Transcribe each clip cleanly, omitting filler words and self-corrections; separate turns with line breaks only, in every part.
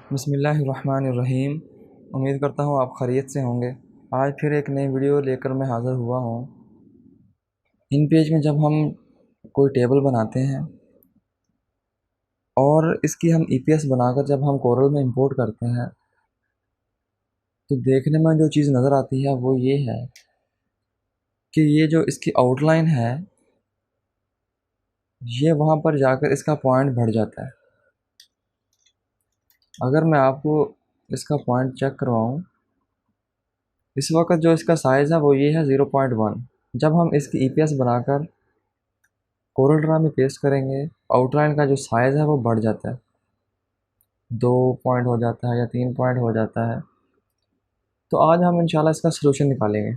बिस्मिल्लाहिर्रहमानिर्रहीम। उम्मीद करता हूँ आप खैरियत से होंगे। आज फिर एक नई वीडियो लेकर मैं हाज़िर हुआ हूँ। इन पेज में जब हम कोई टेबल बनाते हैं और इसकी हम ईपीएस बनाकर जब हम कोरल में इंपोर्ट करते हैं तो देखने में जो चीज़ नज़र आती है वो ये है कि ये जो इसकी आउटलाइन है ये वहाँ पर जाकर इसका पॉइंट बढ़ जाता है। अगर मैं आपको इसका पॉइंट चेक करवाऊँ, इस वक्त जो इसका साइज़ है वो ये है 0.1। जब हम इसकी ईपीएस बनाकर कोरल ड्रा में पेस्ट करेंगे, आउटलाइन का जो साइज़ है वो बढ़ जाता है, 2 पॉइंट हो जाता है या 3 पॉइंट हो जाता है। तो आज हम इंशाल्लाह इसका सलूशन निकालेंगे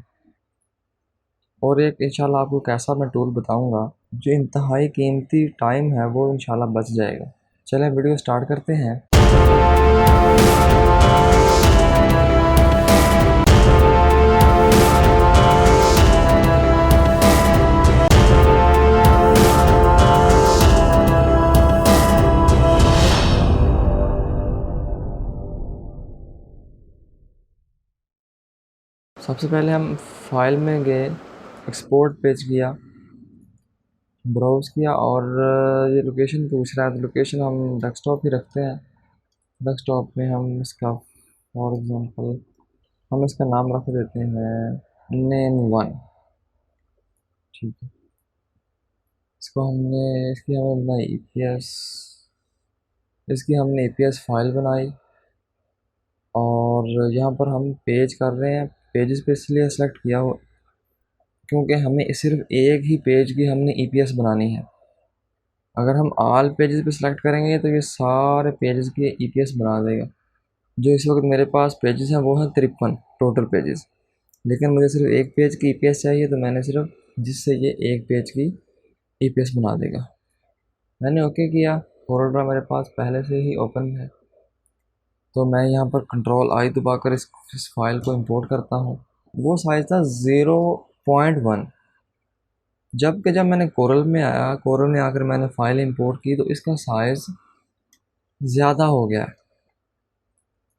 और एक इंशाल्लाह आपको कैसा मैं टूल बताऊंगा जो इंतहाई कीमती टाइम है वो इंशाल्लाह बच जाएगा। चलें वीडियो स्टार्ट करते हैं। सबसे पहले हम फाइल में गए, एक्सपोर्ट पेज किया, ब्राउज़ किया और ये लोकेशन पूछ रहा है तो लोकेशन हम डेस्कटॉप ही रखते हैं। डेस्कटॉप में हम इसका फॉर एग्ज़ाम्पल हम इसका नाम रख देते हैं NAN1। ठीक है, इसको हमने इसकी हमने ईपीएस फाइल बनाई और यहाँ पर हम पेज कर रहे हैं। पेजेस पे इसलिए सेलेक्ट किया हो क्योंकि हमें सिर्फ एक ही पेज की हमने ईपीएस बनानी है। अगर हम ऑल पेजेस पे सेलेक्ट करेंगे तो ये सारे पेजेस की ईपीएस बना देगा। जो इस वक्त मेरे पास पेजेस हैं वो हैं 53 टोटल पेजेस, लेकिन मुझे सिर्फ एक पेज की ईपीएस चाहिए तो मैंने सिर्फ जिससे ये एक पेज की ईपीएस बना देगा। मैंने ओके किया। कोरल ड्रा मेरे पास पहले से ही ओपन है तो मैं यहाँ पर कंट्रोल आई दबाकर इस फाइल को इंपोर्ट करता हूँ। वो साइज़ था 0.1। जब मैंने कोरल में आया, कोरल में आकर मैंने फ़ाइल इंपोर्ट की तो इसका साइज़ ज़्यादा हो गया है।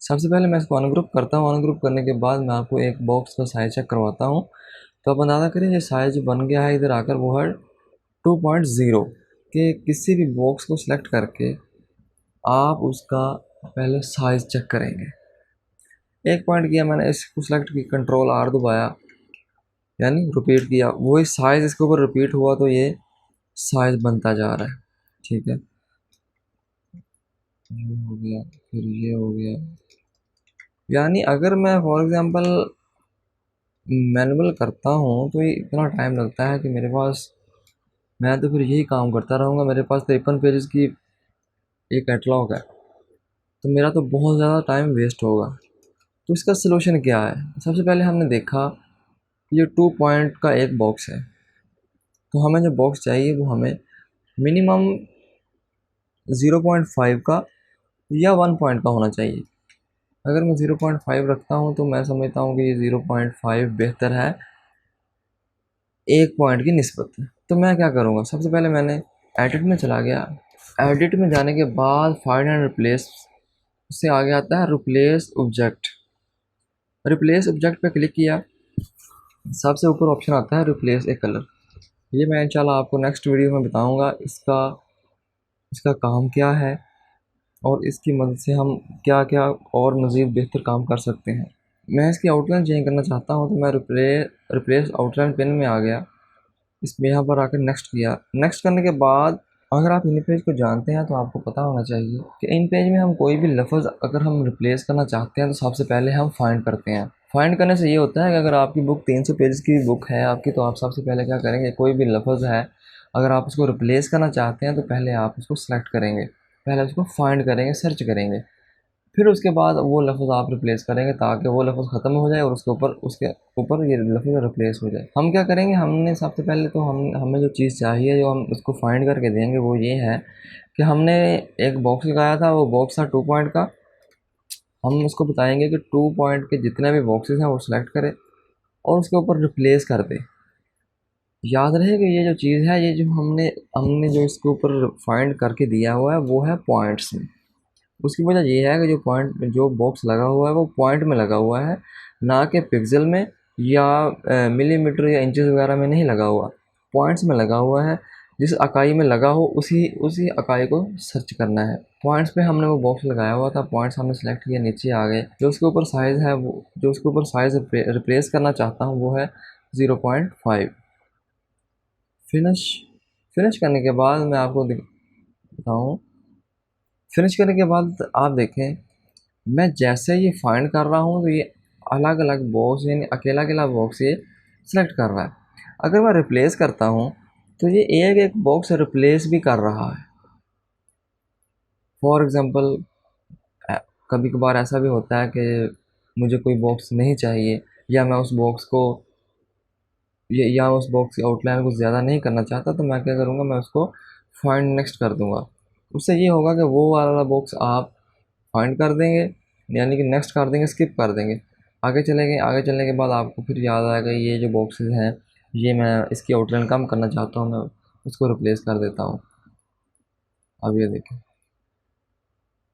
सबसे पहले मैं इसको अनग्रुप करता हूँ। अनग्रुप करने के बाद मैं आपको एक बॉक्स का साइज़ चेक करवाता हूँ तो आप अंदाज़ा करें ये साइज़ बन गया है इधर आकर वो है 2.0 के। किसी भी बॉक्स को सिलेक्ट करके आप उसका पहले साइज़ चेक करेंगे। एक पॉइंट किया मैंने, इसको सिलेक्ट की, कंट्रोल आर दबाया यानी रिपीट किया, वही साइज़ इसके ऊपर रिपीट हुआ तो ये साइज़ बनता जा रहा है। ठीक है, ये हो गया, फिर ये हो गया। यानी अगर मैं फॉर एग्ज़ाम्पल मैनुअल करता हूँ तो ये इतना टाइम लगता है कि मेरे पास, मैं तो फिर यही काम करता रहूँगा। मेरे पास 53 पेजेस की एक कैटलॉग है तो मेरा तो बहुत ज़्यादा टाइम वेस्ट होगा। तो इसका सलूशन क्या है? सबसे पहले हमने देखा ये 2 पॉइंट का एक बॉक्स है तो हमें जो बॉक्स चाहिए वो हमें मिनिमम 0.5 का या 1 पॉइंट का होना चाहिए। अगर मैं 0.5 रखता हूँ तो मैं समझता हूँ कि ये 0.5 बेहतर है एक पॉइंट की निस्बत। तो मैं क्या करूँगा, सबसे पहले मैंने एडिट में चला गया। एडिट में जाने के बाद फाइंड एंड रिप्लेस, उससे आगे आता है रिप्लेस ऑब्जेक्ट। रिप्लेस ऑब्जेक्ट पे क्लिक किया, सबसे ऊपर ऑप्शन आता है रिप्लेस ए कलर। ये मैं इंशाल्लाह आपको नेक्स्ट वीडियो में बताऊंगा इसका काम क्या है और इसकी मदद से हम क्या क्या और मज़ीद बेहतर काम कर सकते हैं। मैं इसकी आउटलाइन चेंज करना चाहता हूँ तो मैं रिप्लेस आउटलाइन पेन में आ गया, इसमें यहाँ पर आकर नेक्स्ट किया। नेक्स्ट करने के बाद अगर आप इन पेज को जानते हैं तो आपको पता होना चाहिए कि इन पेज में हम कोई भी लफ्ज़ अगर हम रिप्लेस करना चाहते हैं तो सबसे पहले हम फाइंड करते हैं। फाइंड करने से ये होता है कि अगर आपकी बुक 300 पेज की बुक है आपकी तो आप सबसे पहले क्या करेंगे, कोई भी लफ्ज़ है अगर आप उसको रिप्लेस करना चाहते हैं तो पहले आप उसको सेलेक्ट करेंगे, पहले उसको फाइंड करेंगे, सर्च करेंगे, फिर उसके बाद वो लफ्ज़ आप रिप्लेस करेंगे ताकि वो लफ्ज़ ख़त्म हो जाए और उसके ऊपर ये लफ्ज़ रिप्लेस हो जाए। हम क्या करेंगे, हमने सबसे पहले तो हमें जो चीज़ चाहिए जो हम उसको फाइंड करके देंगे वो ये है कि हमने एक बॉक्स लगाया था, वो बॉक्स था 2 पॉइंट का। हम उसको बताएंगे कि 2 पॉइंट के जितने भी बॉक्सेस हैं वो सिलेक्ट करें और उसके ऊपर रिप्लेस कर दे। याद रहे कि ये जो चीज़ है, ये जो हमने हमने जो इसके ऊपर फाइंड करके दिया हुआ है वो है पॉइंट्स में। उसकी वजह ये है कि जो बॉक्स लगा हुआ है वो पॉइंट में लगा हुआ है, ना कि पिक्सल में या मिलीमीटर या इंचेस वगैरह में नहीं लगा हुआ, पॉइंट्स में लगा हुआ है। जिस इकाई में लगा हो उसी उसी इकाई को सर्च करना है। पॉइंट्स पे हमने वो बॉक्स लगाया हुआ था, पॉइंट्स हमने सेलेक्ट किया, नीचे आ गए। जो उसके ऊपर साइज़ है वो जो उसके ऊपर साइज़ रिप्लेस करना चाहता हूँ वो है 0.5। फिनिश फिनिश करने के बाद मैं आपको बताऊँ, फिनिश करने के बाद आप देखें, मैं जैसे ये फाइंड कर रहा हूँ तो ये अलग अलग बॉक्स यानी अकेला अकेला बॉक्स ये सेलेक्ट कर रहा है। अगर मैं रिप्लेस करता हूँ तो ये एक एक बॉक्स रिप्लेस भी कर रहा है। फॉर एग्ज़ाम्पल कभी कभार ऐसा भी होता है कि मुझे कोई बॉक्स नहीं चाहिए, या मैं उस बॉक्स को या उस बॉक्स की आउटलाइन को ज़्यादा नहीं करना चाहता, तो मैं क्या करूँगा, मैं उसको फाइंड नेक्स्ट कर दूँगा। उससे ये होगा कि वो वाला बॉक्स आप फाइंड कर देंगे, यानी कि नेक्स्ट कर देंगे, स्किप कर देंगे। आगे चलेंगे, आगे चलने के बाद आपको फिर याद आएगा ये जो बॉक्सेस हैं, ये मैं इसकी आउटलाइन कम करना चाहता हूँ, मैं उसको रिप्लेस कर देता हूँ। अब ये देखें,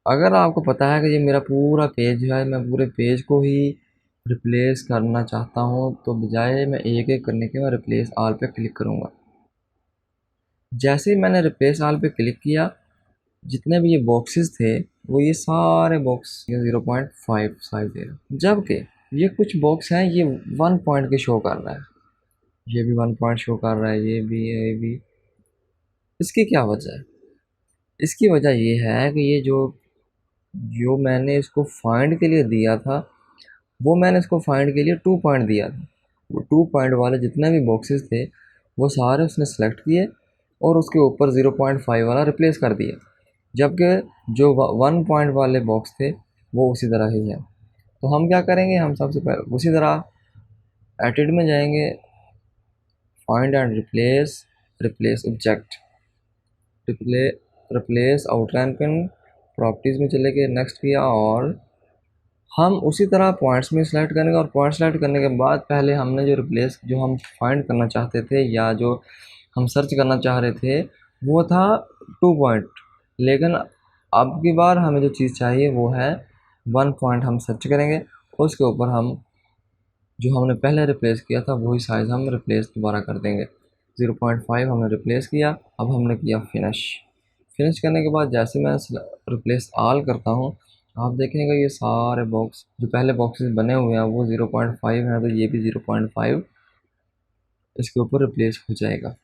अगर आपको पता है कि ये मेरा पूरा पेज है, मैं पूरे पेज को ही रिप्लेस करना चाहता हूँ, तो बजाय मैं एक एक करने के मैं रिप्लेस ऑल पे क्लिक करूँगा। जैसे ही मैंने रिप्लेस ऑल पे क्लिक किया, जितने भी ये बॉक्सेस थे वो ये सारे बॉक्स 0.5 दे रहा, जबकि ये कुछ बॉक्स हैं ये 1 पॉइंट के शो कर रहा है, ये भी 1 पॉइंट शो कर रहा है, ये भी। इसकी क्या वजह है? इसकी वजह ये है कि ये जो जो मैंने इसको फाइंड के लिए दिया था, वो मैंने इसको फाइंड के लिए 2 पॉइंट दिया था। वो 2 पॉइंट वाले जितने भी बॉक्सेस थे वो सारे उसने सेलेक्ट किए और उसके ऊपर 0.5 वाला रिप्लेस कर दिया, जबकि जो 1 पॉइंट वाले बॉक्स थे वो उसी तरह ही हैं। तो हम क्या करेंगे, हम सबसे पहले उसी तरह एडिट में जाएंगे, find and replace, replace object, replay replace outline pin, properties में चले गए, नेक्स्ट किया, और हम उसी तरह पॉइंट्स में सेलेक्ट करेंगे। और पॉइंट सेलेक्ट करने के बाद पहले हमने जो रिप्लेस जो हम फाइंड करना चाहते थे या जो हम सर्च करना चाह रहे थे वो था 2 पॉइंट, लेकिन अब की बार हमें जो चीज़ चाहिए वो है 1 पॉइंट। हम सर्च करेंगे, उसके ऊपर हम जो हमने पहले रिप्लेस किया था वही साइज़ हम रिप्लेस दोबारा कर देंगे। 0.5 हमने रिप्लेस किया, अब हमने किया फिनिश। फिनिश करने के बाद जैसे मैं रिप्लेस ऑल करता हूँ, आप देखेंगे ये सारे बॉक्स जो पहले बॉक्सेस बने हुए हैं वो 0.5 हैं, तो ये भी 0.5 इसके ऊपर रिप्लेस हो जाएगा।